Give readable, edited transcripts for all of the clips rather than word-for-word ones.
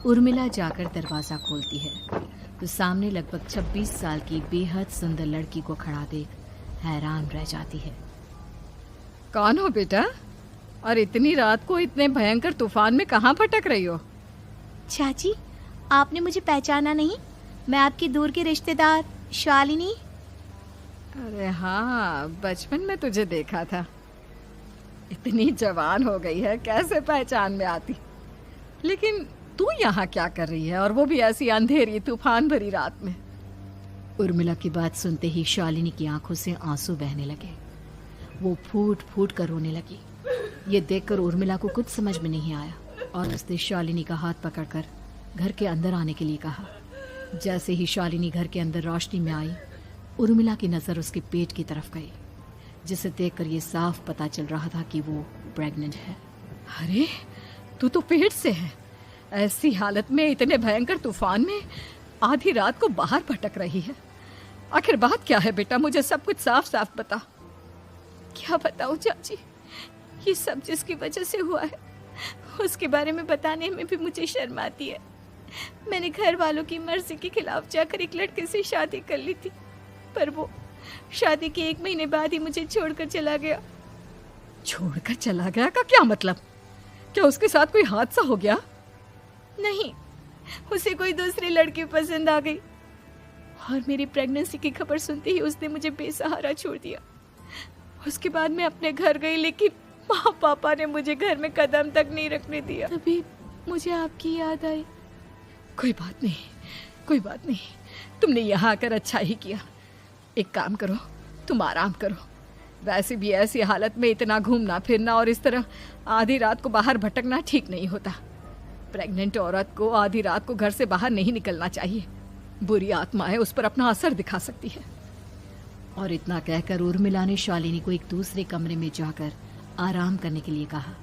उर्मिला जाकर दरवाजा खोलती है तो सामने लगभग 26 साल की बेहद सुंदर लड़की को खड़ा देख हैरान रह जाती है। कौन हो बेटा? और इतनी रात को इतने भयंकर तूफान में कहाँ भटक रही हो? चाची, आपने मुझे पहचाना नहीं? मैं आपकी दूर की रिश्तेदार शालिनी। अरे हाँ, बचपन में तुझे देखा था। इतनी जवान हो गई है, कैसे पहचान में आती। लेकिन तू यहाँ क्या कर रही है, और वो भी ऐसी अंधेरी तूफान भरी रात में? उर्मिला की बात सुनते ही शालिनी की आंखों से आंसू बहने लगे। वो फूट फूट कर रोने लगी। ये देखकर उर्मिला को कुछ समझ में नहीं आया और उसने शालिनी का हाथ पकड़कर घर के अंदर आने के लिए कहा। जैसे ही शालिनी घर के अंदर रोशनी में आई, उर्मिला की नज़र उसके पेट की तरफ गई, जिसे देखकर ये साफ पता चल रहा था कि वो प्रेग्नेंट है। अरे, तू तो पेट से है। ऐसी हालत में इतने भयंकर तूफान में आधी रात को बाहर भटक रही है। आखिर बात क्या है बेटा? मुझे सब कुछ साफ साफ बता। क्या बताऊं चाची, ये सब जिसकी वजह से हुआ है उसके बारे में बताने में भी मुझे शर्म आती है। मैंने घर वालों की मर्जी के खिलाफ जाकर एक लड़के से शादी कर ली थी, पर वो शादी के 1 महीने बाद ही मुझे छोड़कर चला गया। छोड़कर चला गया का क्या मतलब? क्या उसके साथ कोई हादसा हो गया? नहीं, उसे कोई दूसरी लड़की पसंद आ गई और मेरी प्रेगनेंसी की खबर सुनते ही उसने मुझे बेसहारा छोड़ दिया। उसके बाद मैं अपने घर गई, लेकिन माँ पापा ने मुझे घर में कदम तक नहीं रखने दिया। तभी मुझे आपकी याद आई। कोई बात नहीं, कोई बात नहीं। तुमने यहाँ आकर अच्छा ही किया। एक काम करो, तुम आराम करो। वैसे भी ऐसी हालत में इतना घूमना फिरना और इस तरह आधी रात को बाहर भटकना ठीक नहीं होता। प्रेग्नेंट औरत को आधी रात को घर से बाहर नहीं निकलना चाहिए। बुरी आत्माएं उस पर अपना असर दिखा सकती है। और इतना कहकर उर्मिला ने शालिनी को एक दूसरे कमरे में जाकर आराम करने के लिए कहा।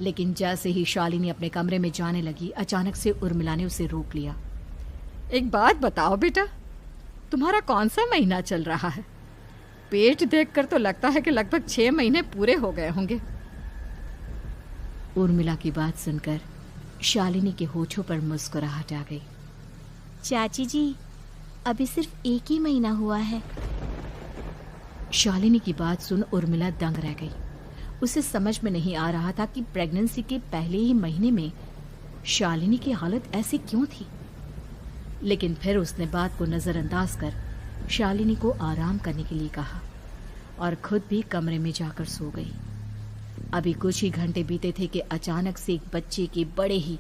लेकिन जैसे ही शालिनी अपने कमरे में जाने लगी, अचानक से उर्मिला ने उसे रोक लिया। एक बात बताओ बेटा, तुम्हारा कौन सा महीना चल रहा है? पेट देखकर तो लगता है कि लगभग 6 महीने पूरे हो गए होंगे। उर्मिला की बात सुनकर शालिनी के होठों पर मुस्कुराहट आ गई। चाची जी, अभी सिर्फ 1 ही महीना हुआ है। शालिनी की बात सुन उर्मिला दंग रह गई। उसे समझ में नहीं आ रहा था कि प्रेगनेंसी के पहले ही महीने में शालिनी की हालत ऐसी क्यों थी। लेकिन फिर उसने बात को नजरअंदाज कर शालिनी को आराम करने के लिए कहा और खुद भी कमरे में जाकर सो गई। अभी कुछ ही घंटे बीते थे कि अचानक से एक बच्चे के बड़े ही